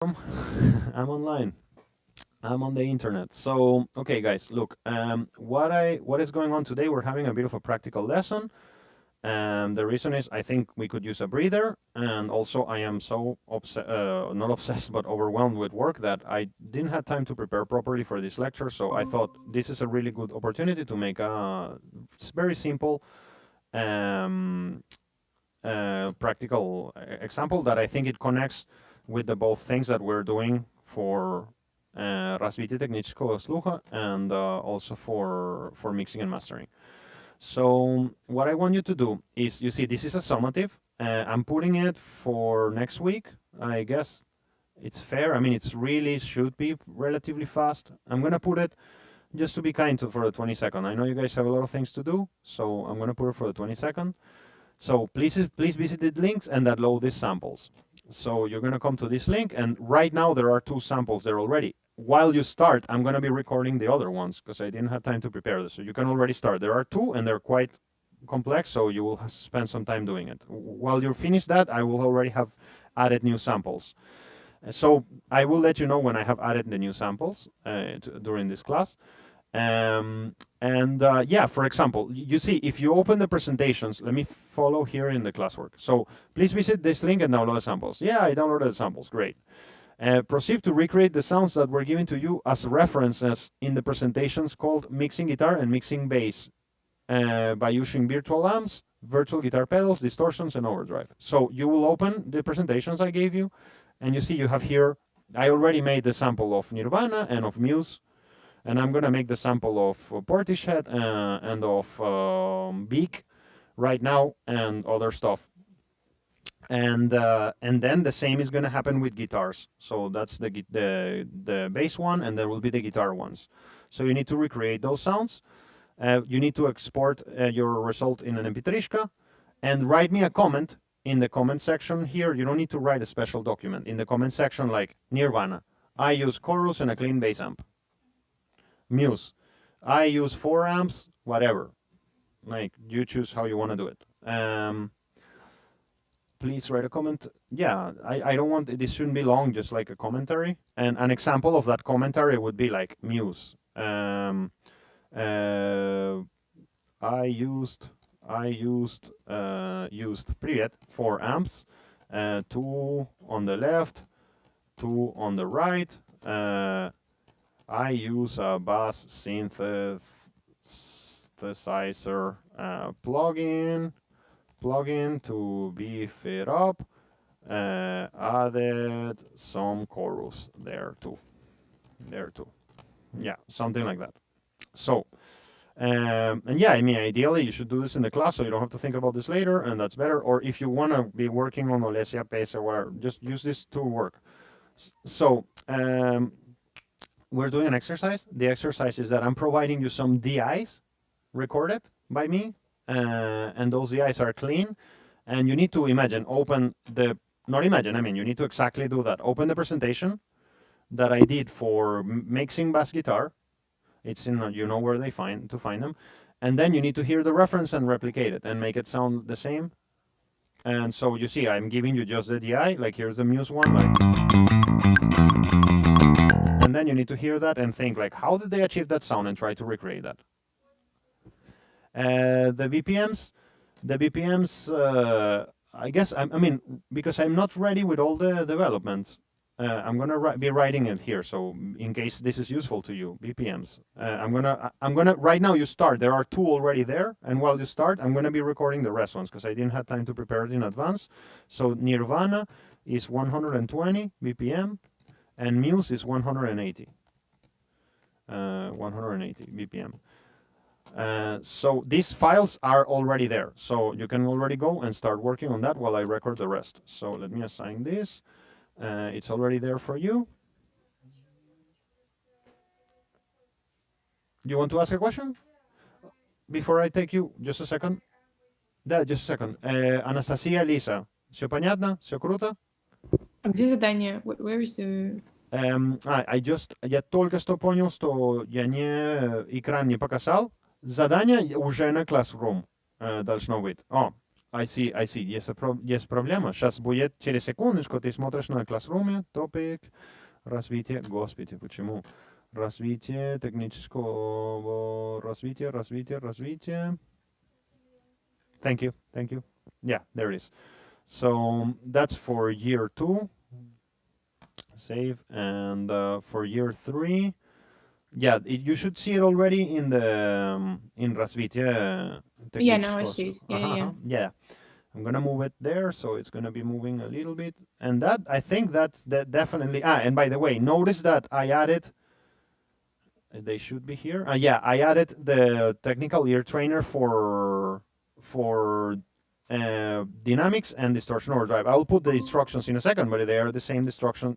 I'm online. I'm on the internet. So, okay, guys, look. What is going on today? We're having a bit of a practical lesson. The reason is I think we could use a breather, and also I am so not obsessed, but overwhelmed with work that I didn't have time to prepare properly for this lecture. So I thought this is a really good opportunity to make a very simple practical example that I think it connects with the both things that we're doing for развитие технического слуха and also for mixing and mastering. So what I want you to do is, you see, this is a summative. I'm putting it for next week. I guess it's fair. I mean, it's really should be relatively fast. I'm gonna put it just to be kind to for the 22nd. I know you guys have a lot of things to do, so I'm gonna put it for the 22nd. So please visit the links and download these samples. So you're gonna come to this link, and right now there are 2 samples there already. While you start, I'm gonna be recording the other ones because I didn't have time to prepare this. So you can already start. There are 2, and they're quite complex, so you will spend some time doing it. While you finish that, I will already have added new samples. So I will let you know when I have added the new samples during this class. Yeah, for example, you see, if you open the presentations, let me follow here in the classwork. So please visit this link and download the samples. Yeah, I downloaded the samples. Great. Proceed to recreate the sounds that were given to you as references in the presentations called Mixing Guitar and Mixing Bass by using virtual amps, virtual guitar pedals, distortions, and overdrive. So you will open the presentations I gave you, and you see you have here, I already made the sample of Nirvana and of Muse, and I'm gonna make the sample of Portishead and of Beak right now and other stuff. And then the same is gonna happen with guitars. So that's the bass one, and there will be the guitar ones. So you need to recreate those sounds. You need to export your result in an MP3 and write me a comment in the comment section here. You don't need to write a special document. In the comment section, like Nirvana, I use chorus and a clean bass amp. Muse, I use 4 amps, whatever. Like, you choose how you want to do it. Please write a comment. Yeah, I don't want, this shouldn't be long, just like a commentary. And an example of that commentary would be like Muse. I used Привет, 4 amps, 2 on the left, 2 on the right. I use a bass synthesizer plugin to beef it up. Added some chorus there too. Yeah, something like that. So, and yeah, I mean, ideally you should do this in the class so you don't have to think about this later, and that's better. Or if you want to be working on Olesia Pace or whatever, just use this to work. So, we're doing an exercise. The exercise is that I'm providing you some DIs recorded by me, and those DIs are clean. And you need to imagine, you need to exactly do that. Open the presentation that I did for mixing bass guitar. It's in, you know where to find them. And then you need to hear the reference and replicate it and make it sound the same. And so you see, I'm giving you just the DI, like here's the Muse one, like. And then you need to hear that and think, like, how did they achieve that sound, and try to recreate that. The BPMs, I guess, I mean, because I'm not ready with all the developments, I'm gonna be writing it here. So in case this is useful to you, BPMs, I'm gonna right now you start. There are 2 already there, and while you start, I'm gonna be recording the rest ones because I didn't have time to prepare it in advance. So Nirvana is 120 BPM. And Muse is 180 BPM. So these files are already there. So you can already go and start working on that while I record the rest. So let me assign this. It's already there for you. Do you want to ask a question? Before I take you, just a second. Да, just a second. Anastasia, Lisa, все понятно? Все круто? А где задание? Where is the... Я только что понял, что я экран не показал. Задание уже на Classroom должно быть. I see. Есть проблема. Сейчас будет, через секундочку, ты смотришь на Classroom, топик, развитие, господи, почему? Развитие технического развития. Thank you. Yeah, there it is. So that's for year 2. Save, and for year 3, yeah, you should see it already in the in развитие. Yeah, now I see it. Yeah. I'm gonna move it there, so it's gonna be moving a little bit, and that I think that's definitely. And by the way, notice that I added. They should be here. Yeah, I added the technical ear trainer for dynamics and distortion overdrive. I'll put the instructions in a second, but they are the same instructions.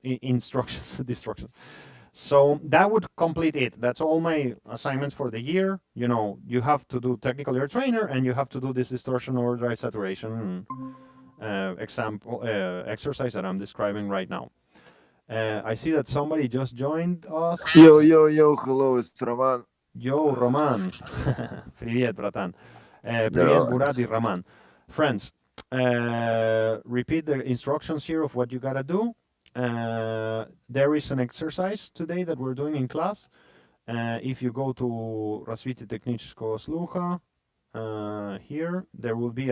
So that would complete it. That's all my assignments for the year. You know, you have to do technical ear trainer, and you have to do this distortion overdrive saturation exercise that I'm describing right now. I see that somebody just joined us. Yo, hello, it's Roman. Yo, Roman. Привет, братан. Привет, Burat и Roman. Friends, repeat the instructions here of what you gotta do. There is an exercise today that we're doing in class. If you go to развитие технического слуха, here there will be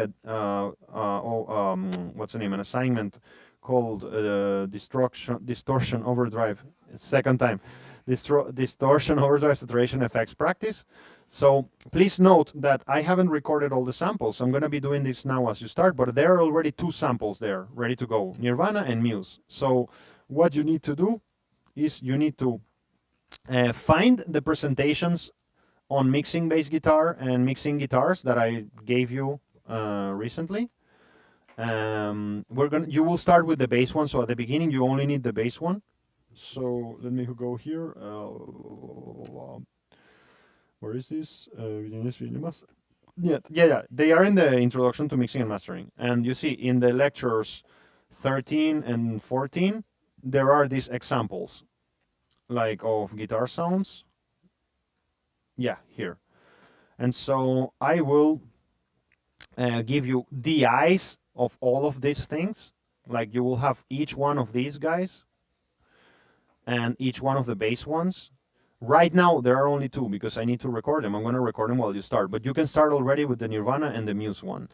what's the name? An assignment called distortion overdrive. Second time, distortion overdrive saturation effects practice. So please note that I haven't recorded all the samples. I'm going to be doing this now as you start, but there are already 2 samples there ready to go, Nirvana and Muse. So what you need to do is you need to find the presentations on mixing bass guitar and mixing guitars that I gave you recently. You will start with the bass one, so at the beginning you only need the bass one. So let me go here. Where is this? Yeah. They are in the introduction to mixing and mastering. And you see in the lectures 13 and 14, there are these examples, like of guitar sounds. Yeah, here. And so I will give you DIs of all of these things. Like you will have each one of these guys and each one of the bass ones. Right now, there are only 2 because I need to record them. I'm going to record them while you start. But you can start already with the Nirvana and the Muse one.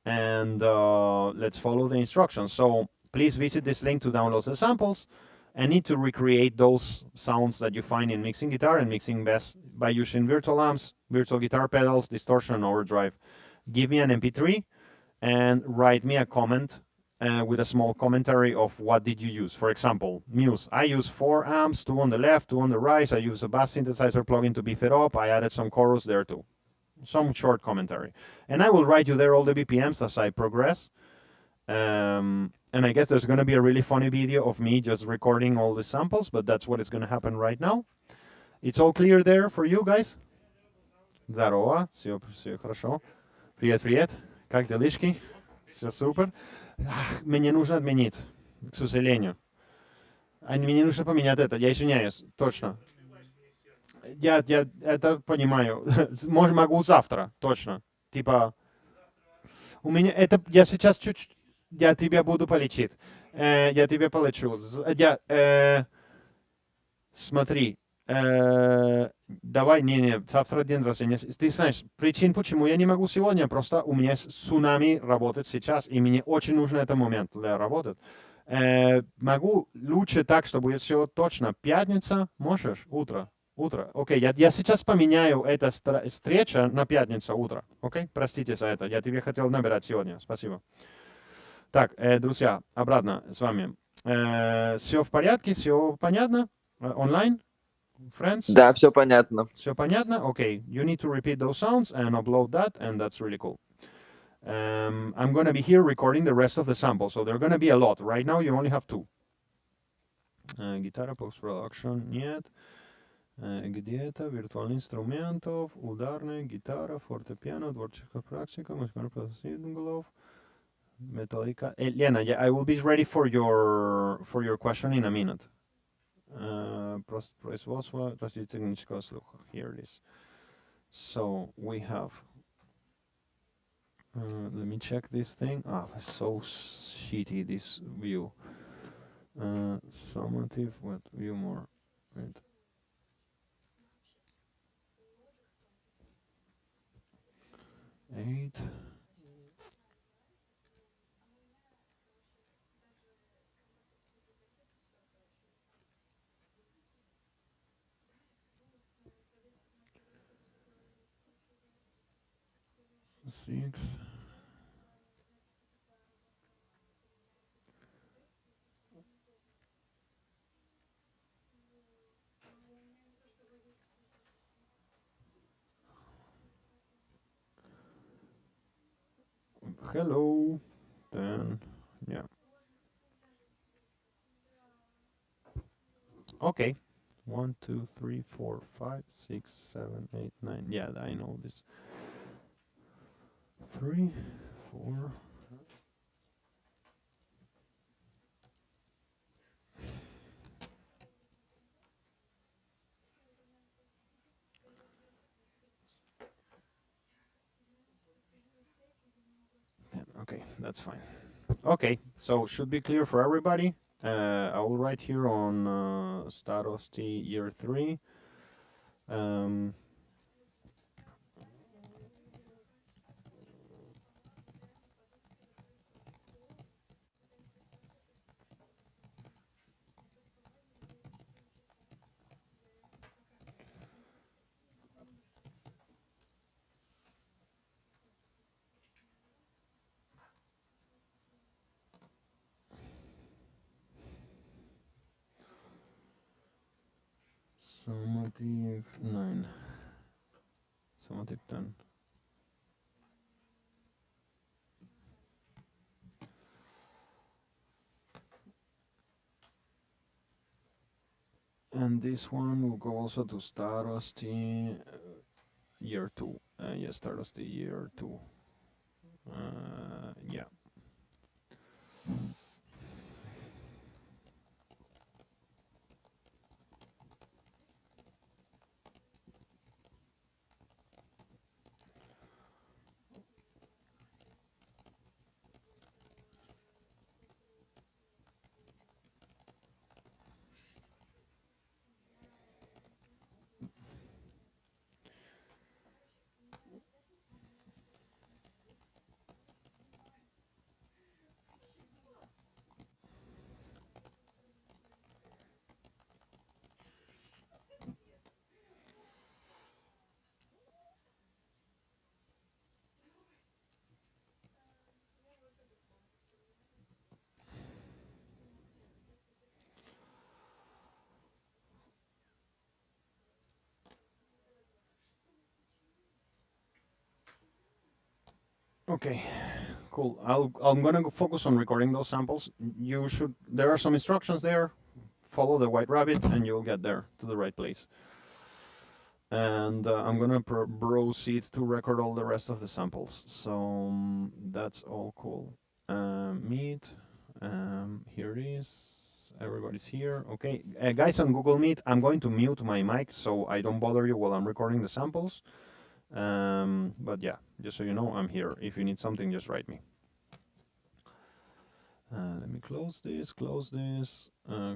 And let's follow the instructions. So please visit this link to download the samples. I need to recreate those sounds that you find in mixing guitar and mixing bass by using virtual amps, virtual guitar pedals, distortion, and overdrive. Give me an MP3 and write me a comment with a small commentary of what did you use. For example, Muse. I use 4 amps, 2 on the left, 2 on the right. I use a bass synthesizer plugin to beef it up. I added some chorus there too. Some short commentary. And I will write you there all the BPMs as I progress. And I guess there's going to be a really funny video of me just recording all the samples, but that's what is going to happen right now. It's all clear there for you guys? Здорово, все хорошо. Привет. Как делишки? Все супер. Мне нужно отменить, к сожалению. Мне нужно поменять это, я извиняюсь, точно. Я это понимаю. Могу завтра, точно. Типа, у меня это, я сейчас чуть-чуть, я тебя буду полечить. Я тебя полечу. Смотри, давай, не, завтра день рождения. Ты знаешь, причин, почему я не могу сегодня, просто у меня цунами работает сейчас, и мне очень нужен этот момент для работы. Могу лучше так, чтобы все точно. Пятница, можешь? Утро. Окей, я сейчас поменяю эту встречу на пятницу утро. Окей, простите за это. Я тебе хотел набирать сегодня. Спасибо. Так, друзья, обратно с вами. Все в порядке, все понятно? Онлайн? Friends? Да, все понятно. Все понятно? Okay, you need to repeat those sounds and upload that, and that's really cool. I'm going to be here recording the rest of the samples, so there are going to be a lot. Right now, you only have 2. Гитара, post-production, нет. Где-то, виртуальных инструментов, ударная, гитара, фортепиано, творческая практика, музыкальный синглов, методика. Lena, I will be ready for your question in a minute. Производство технического слуха. Here it is. So we have Let me check this thing. Ah, it's so shitty, this view. Summative, what view more? Wait. Eight. Six. Hello. Then, yeah. Okay. 1, 2, 3, 4, 5, 6, 7, 8, 9. Yeah, I know this. 3, 4. Okay, that's fine. Okay, so should be clear for everybody. I will write here on status T year 3. Summative 9. Summative 10. And this one will go also to status T year 2. Yes, status T year 2. Yeah. Okay, cool. I'm gonna focus on recording those samples. There are some instructions there. Follow the white rabbit and you'll get there to the right place. And I'm gonna proceed to record all the rest of the samples. So that's all cool. Meet, here it is. Everybody's here. Okay, guys on Google Meet, I'm going to mute my mic so I don't bother you while I'm recording the samples. But yeah, just so you know, I'm here. If you need something, just write me. Let me close this, close this,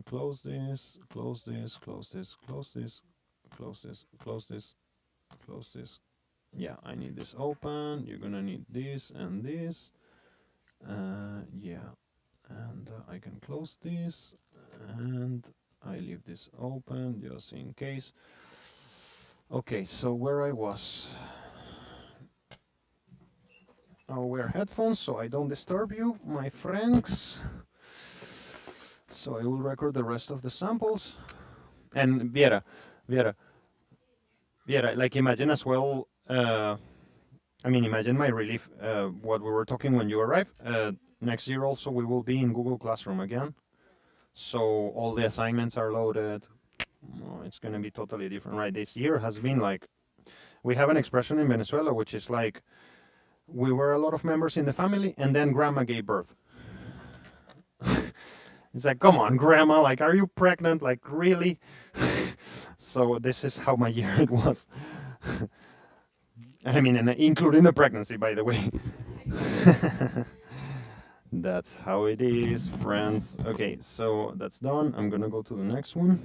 close this, close this, close this, close this, close this, close this, close this. Yeah, I need this open. You're gonna need this and this. Yeah, and I can close this, and I leave this open just in case. Okay, so where I was. I'll wear headphones so I don't disturb you, my friends. So I will record the rest of the samples. And Viera, like imagine as well, imagine my relief, what we were talking when you arrived. Next year also we will be in Google Classroom again. So all the assignments are loaded. Oh, it's going to be totally different, right? This year has been like, we have an expression in Venezuela which is like, we were a lot of members in the family and then grandma gave birth. It's like, come on, grandma, like, are you pregnant? Like, really? So this is how my year it was. I mean, and including the pregnancy, by the way. That's how it is, friends. Okay, so that's done. I'm gonna go to the next one.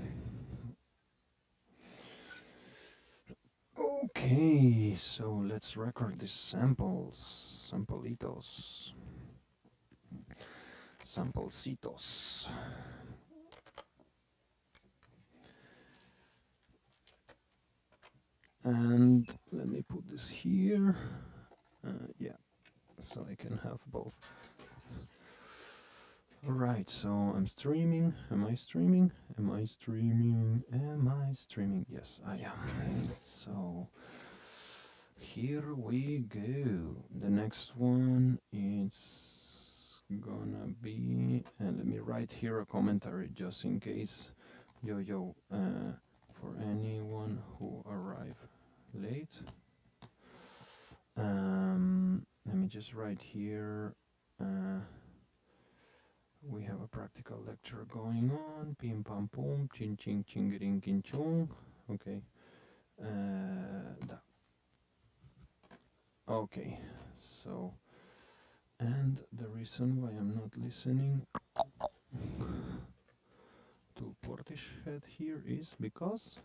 Okay, so let's record these samples. Samplitos. Samplecitos. And let me put this here. Yeah, so I can have both. Alright, so I'm streaming. Am I streaming? Am I streaming? Am I streaming? Yes, I am. So here we go. The next one is gonna be, and let me write here a commentary just in case. For anyone who arrived late. Let me just write here. We have a practical lecture going on. Pim pam pum, chin ching chingiring kin chung. Okay. Okay, so, and the reason why I'm not listening to Portishead here is because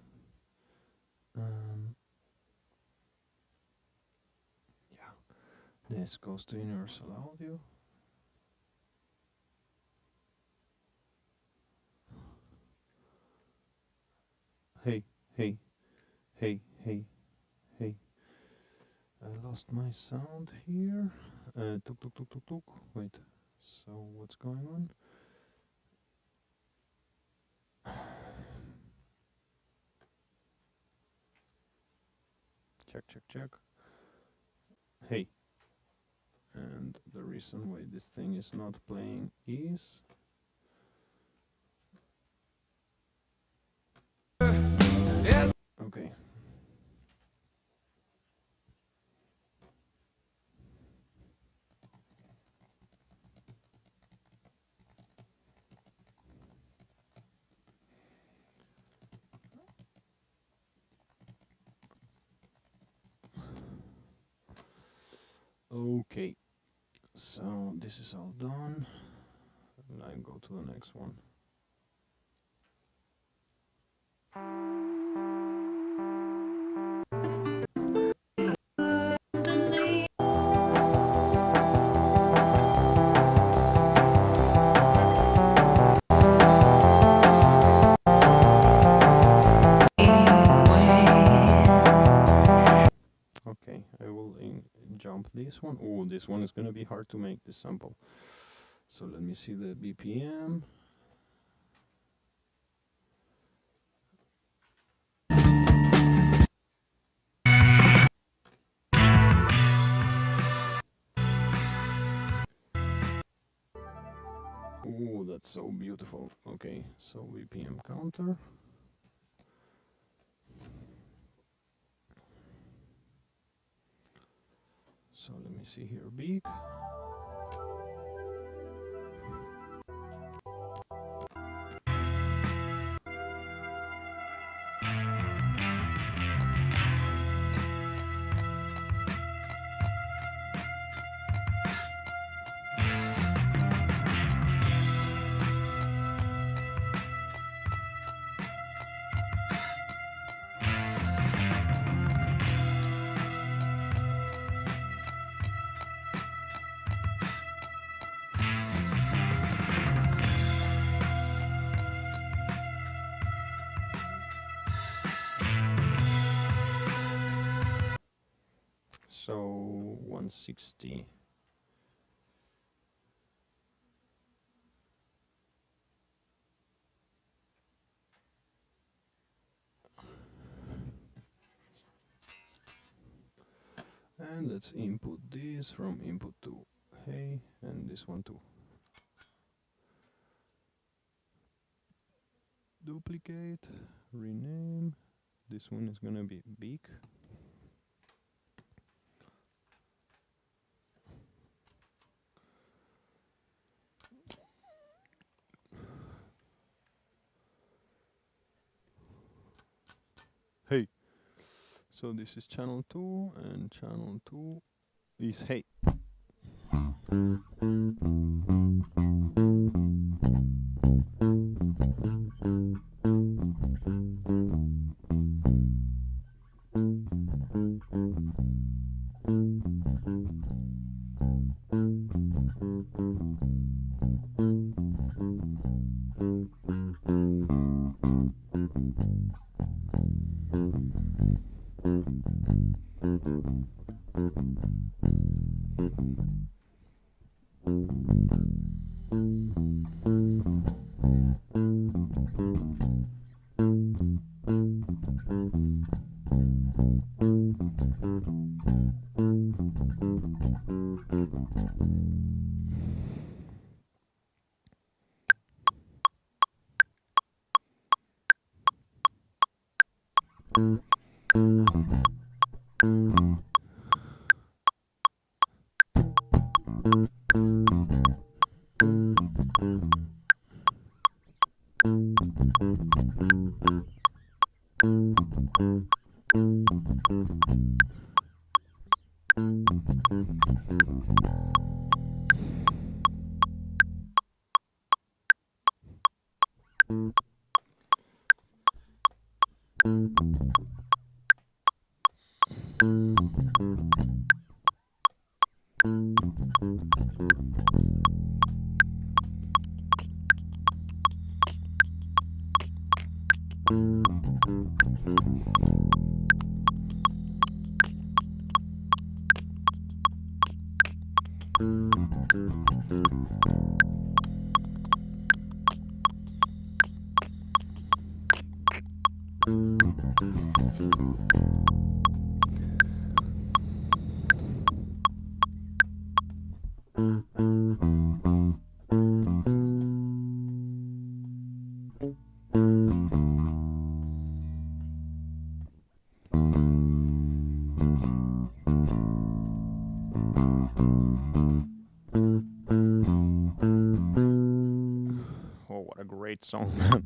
this goes to universal audio. Hey, hey, hey, hey, hey. I lost my sound here. Tuk tuk tuk tuk tuk. Wait, so what's going on? Check, check, check. Hey. And the reason why this thing is not playing is okay. Okay, so this is all done. I go to the next one. Okay, I will jump this one. Oh, this one is gonna be hard to make this sample. So let me see the BPM. Oh, that's so beautiful. Okay, so BPM counter. So let me see here, beak. So 160. And let's input this from input to hey, and this one too. Duplicate, rename. This one is gonna be beak. Hey. So this is channel 2 and channel 2 is hey. Oh, what a great song, man.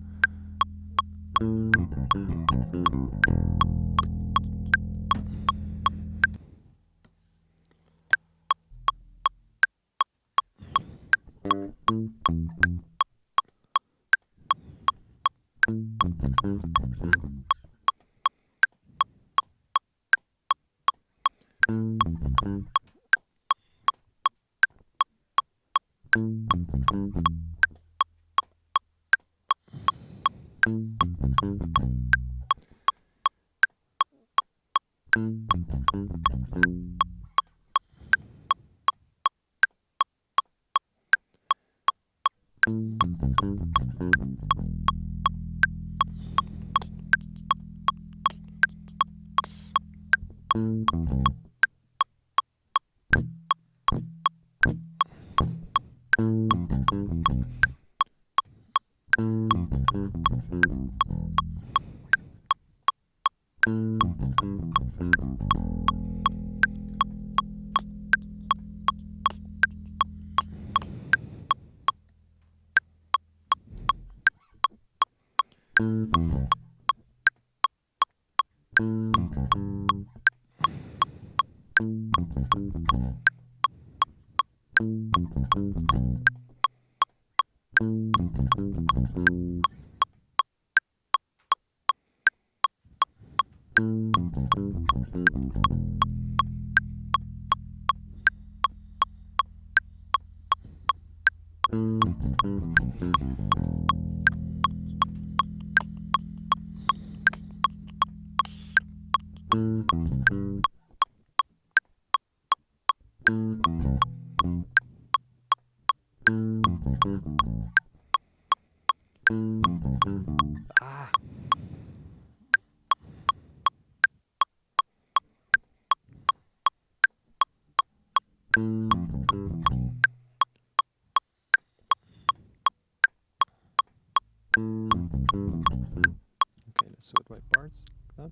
Okay, let's sort by parts. Like that.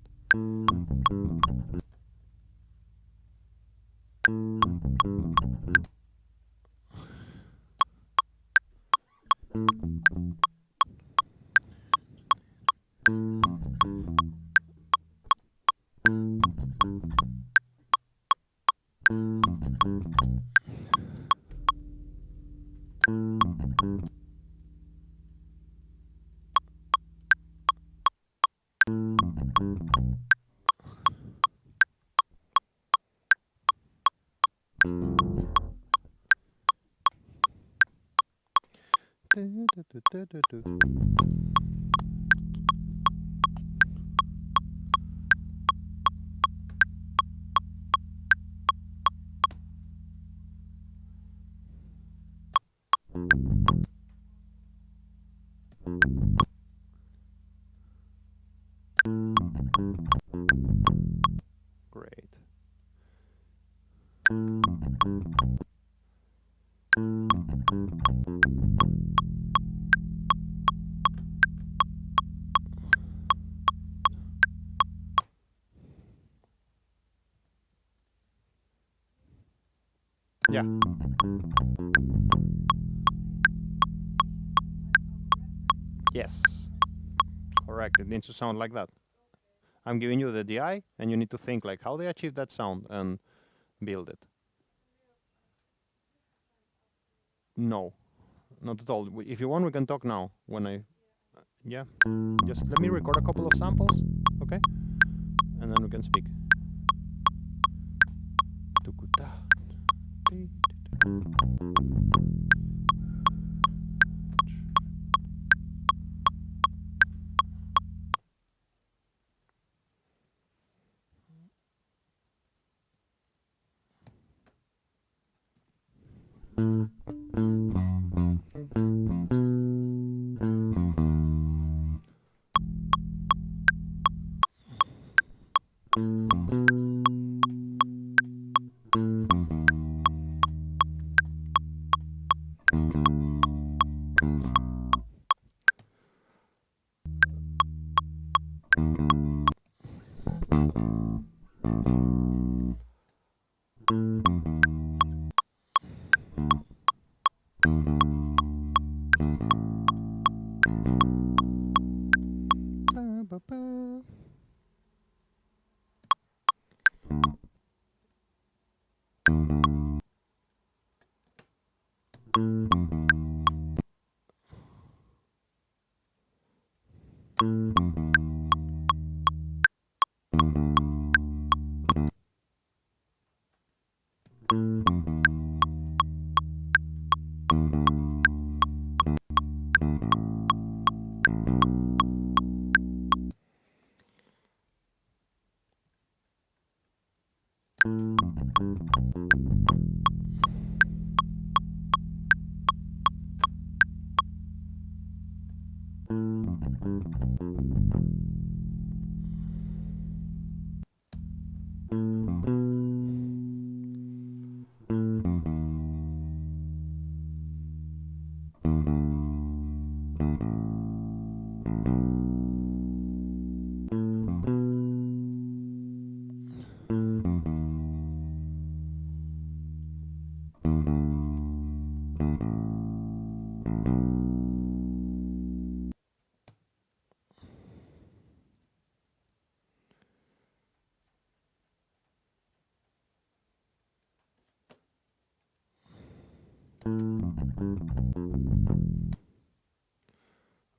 Great. Yeah. Yes. Correct. It needs to sound like that. I'm giving you the DI, and you need to think like how they achieve that sound and build it. No, not at all. If you want, we can talk now. When I, yeah, just let me record a couple of samples, okay, and then we can speak.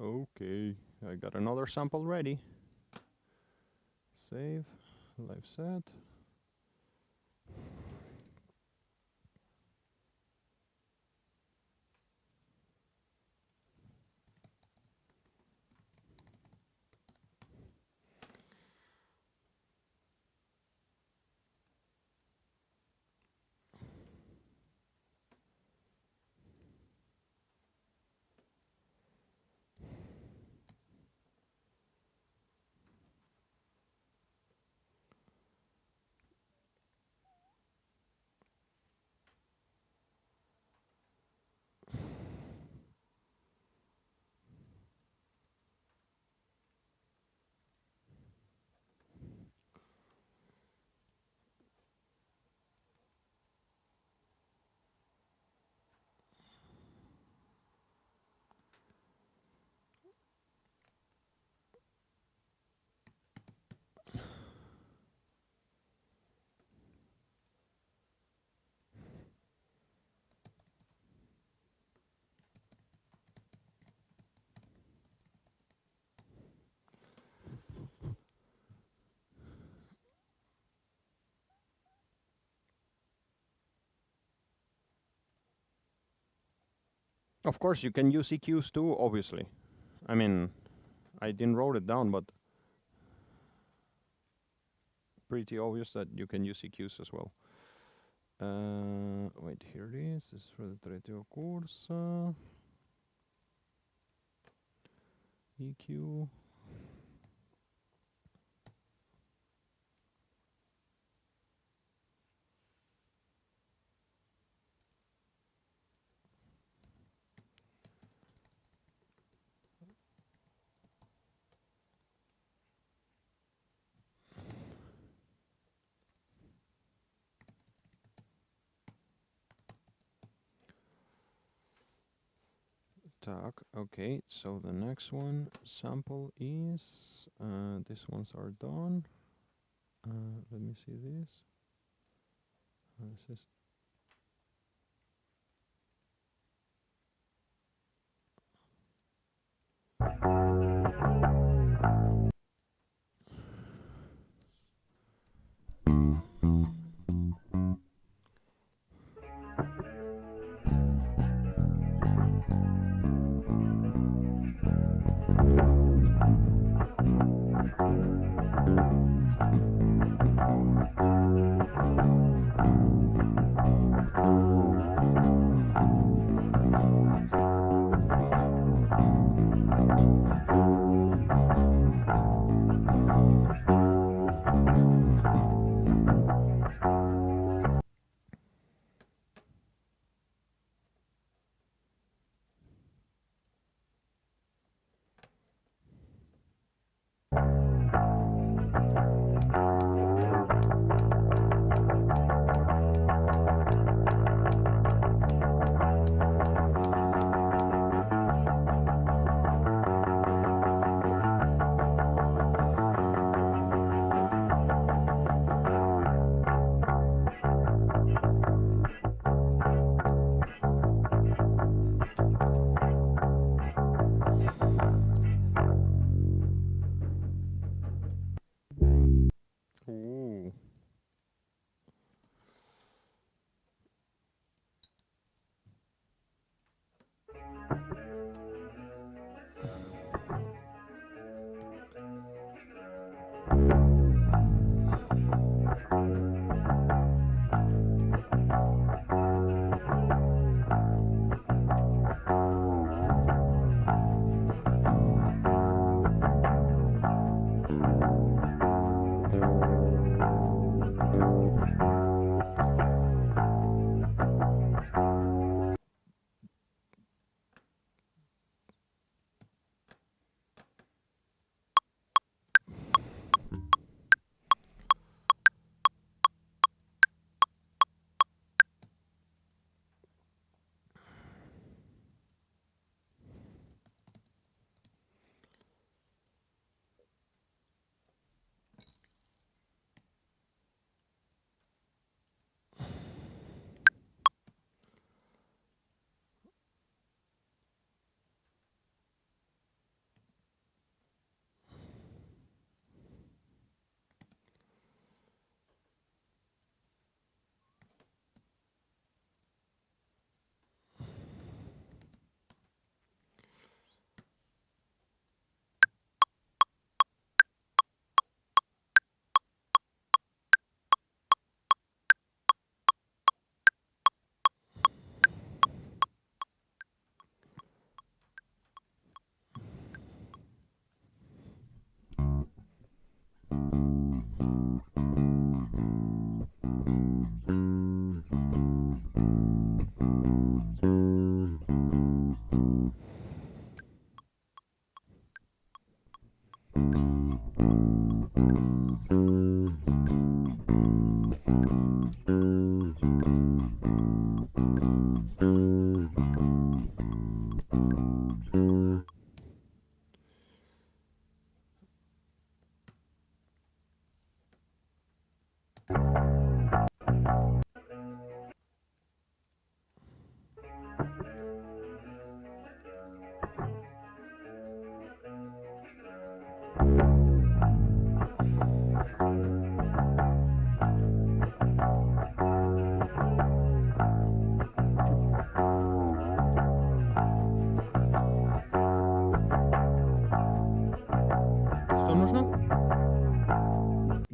Okay, I got another sample ready. Save, live set. Of course, you can use EQs too, obviously. I mean, I didn't wrote it down, but pretty obvious that you can use EQs as well. Wait, here it is. This is for the tretio curso. EQ. Okay, so the next one sample is these ones are done. Let me see this. This is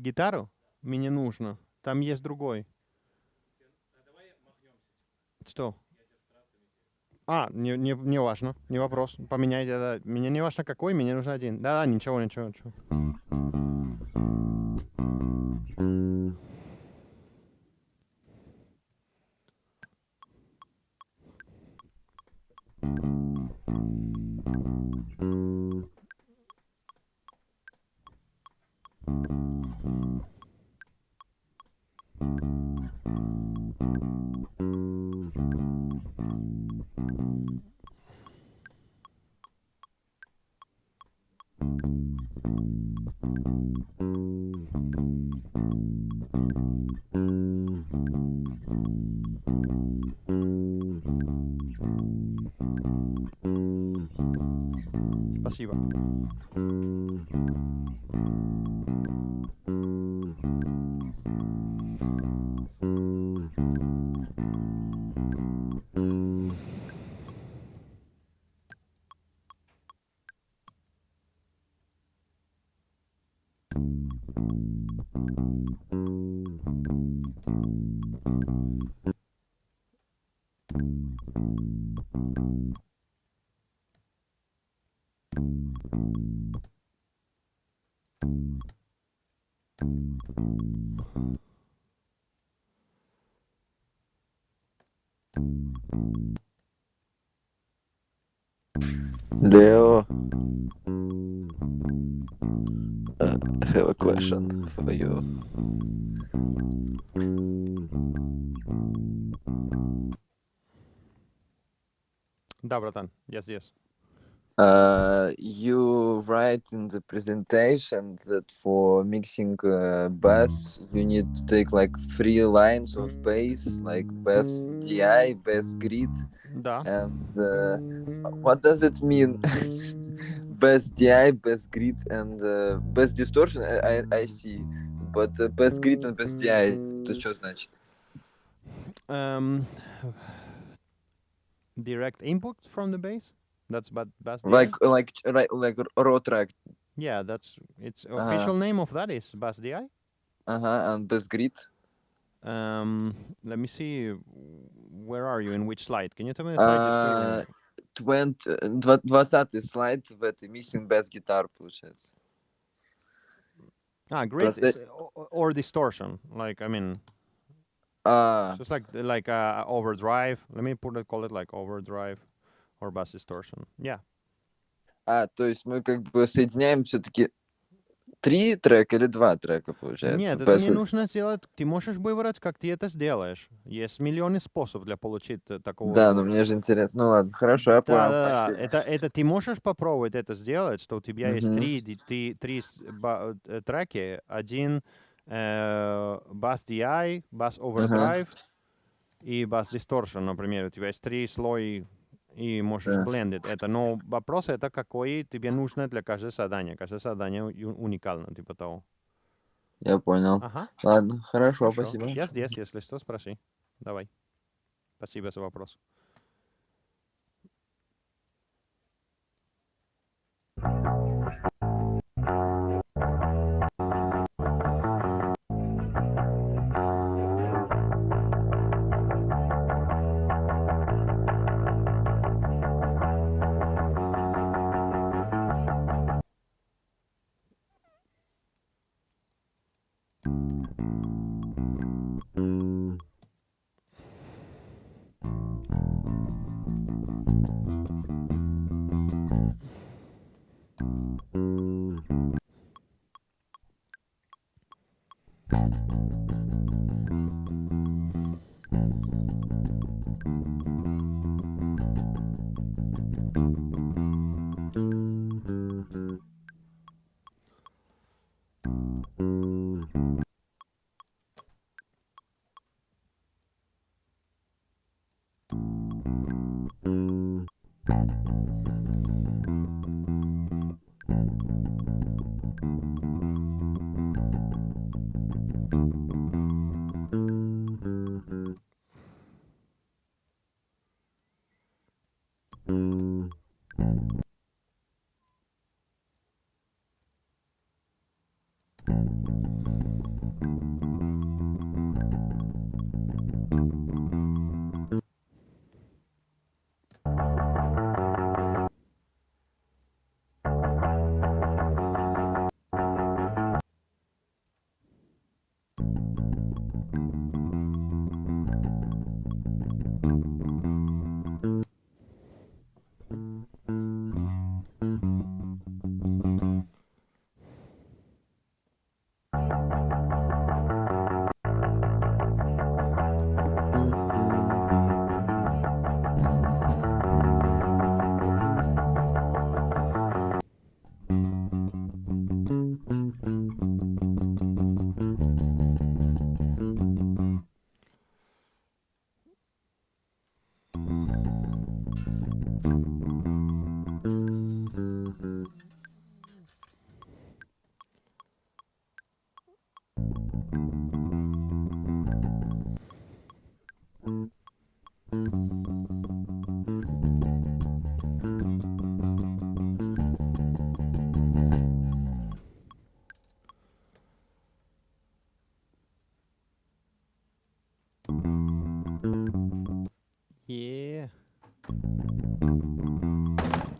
Гитару? Мне нужно. Там есть другой. Что? Не важно, не вопрос. Поменяйте, да. Мне не важно какой, мне нужен один. Да, ничего. Спасибо. Leo, I have a question for you. Да, братан. Yes. You write in the presentation that for mixing bass, you need to take like 3 lines of bass, like bass DI, bass grid, Да. and what does it mean? Bass DI, bass grid, and bass distortion. I see, but bass grid and bass DI, это что значит? Direct input from the bass. That's bass DI. Like raw track. Yeah, its official name of that is bass DI. And bass grid. Let me see. Where are you? In which slide? Can you tell me the slide? 20 слайд в этой mixing bass guitar получается. Grid is, or distortion. Like, I mean, so it's like overdrive. Let me call it like overdrive or bass distortion. Yeah. То есть мы как бы соединяем все-таки 3 трека или 2 трека, получается? Нет, это не нужно сделать. Ты можешь выбрать, как ты это сделаешь. Есть миллионы способов для получить такого. Да, но мне же интересно. Ну ладно, хорошо, я понял. Да. Это ты можешь попробовать это сделать, что у тебя есть три треки. Один bass DI, bass overdrive и bass distortion, например. У тебя есть 3 слоя и можешь блендить это. Но вопрос это какой тебе нужно для каждого задания. Каждое задание уникально, типа того. Я понял. Ага. Ладно, хорошо, спасибо. Я здесь, если что, спроси. Давай. Спасибо за вопрос.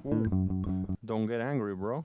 Ooh, don't get angry, bro.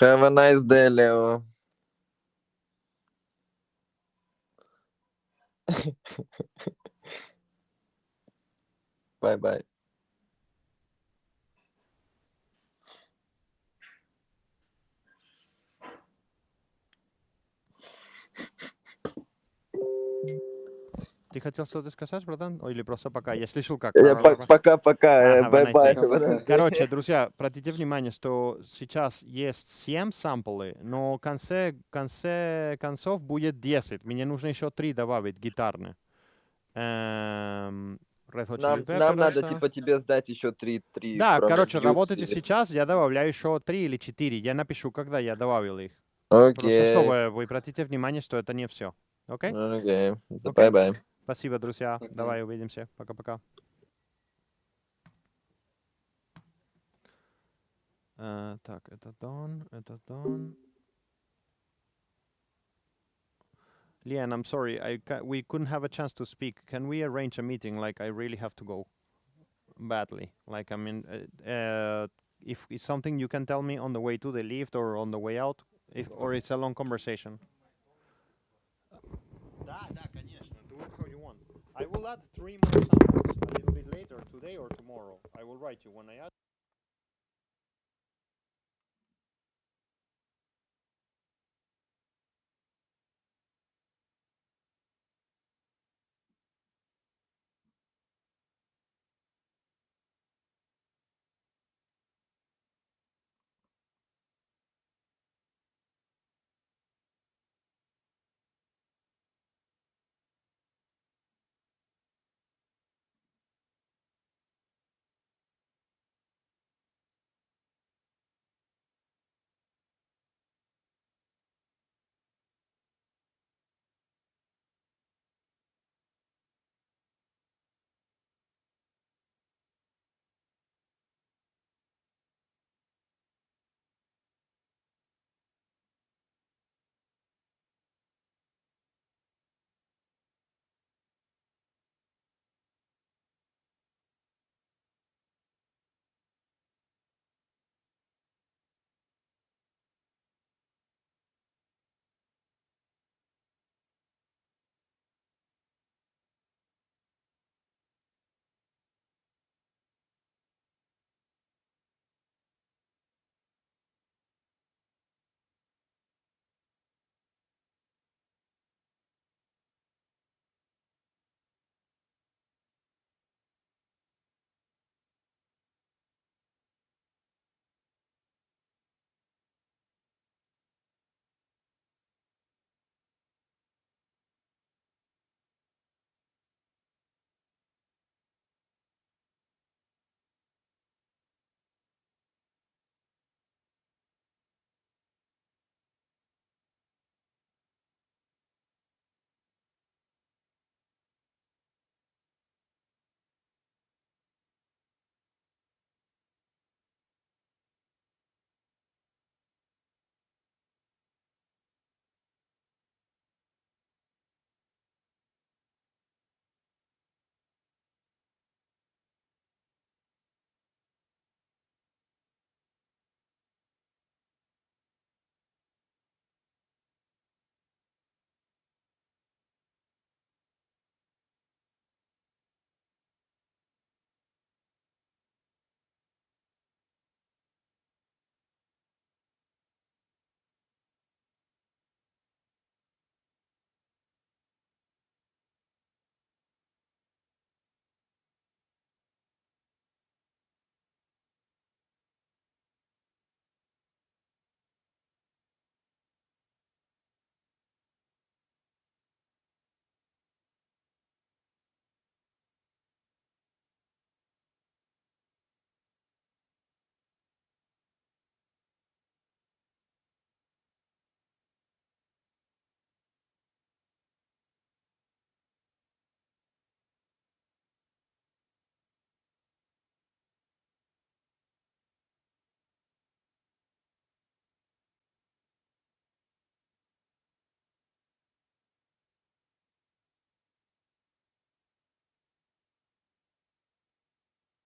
Have a nice day, Leo. Bye-bye. Ты хотел что-то сказать, братан? Или просто пока? Я слышал, как... Пока-пока. Ага, have a nice Bye-bye. day. Короче, друзья, обратите внимание, что сейчас есть 7 самплы, но в конце концов будет 10. Мне нужно еще 3 добавить гитарные. Red Hot Chili Нам надо, Peppers. типа, тебе сдать еще 3. Да, кроме короче, Dudes работайте или- сейчас, я добавляю еще 3 или 4. Я напишу, когда я добавил их. Просто Окей. чтобы вы обратите внимание, что это не все. Окей? Окей. Окей. Bye-bye. Спасибо, друзья. Давай увидимся. Пока-пока. Так, это done. Leanne, I'm sorry, we couldn't have a chance to speak. Can we arrange a meeting? Like, I really have to go badly. Like, I mean, if it's something you can tell me on the way to the lift or on the way out, or it's a long conversation. Да, конечно. Do it how you want. I will add 3 more samples a little bit later, today or tomorrow. I will write you when I add.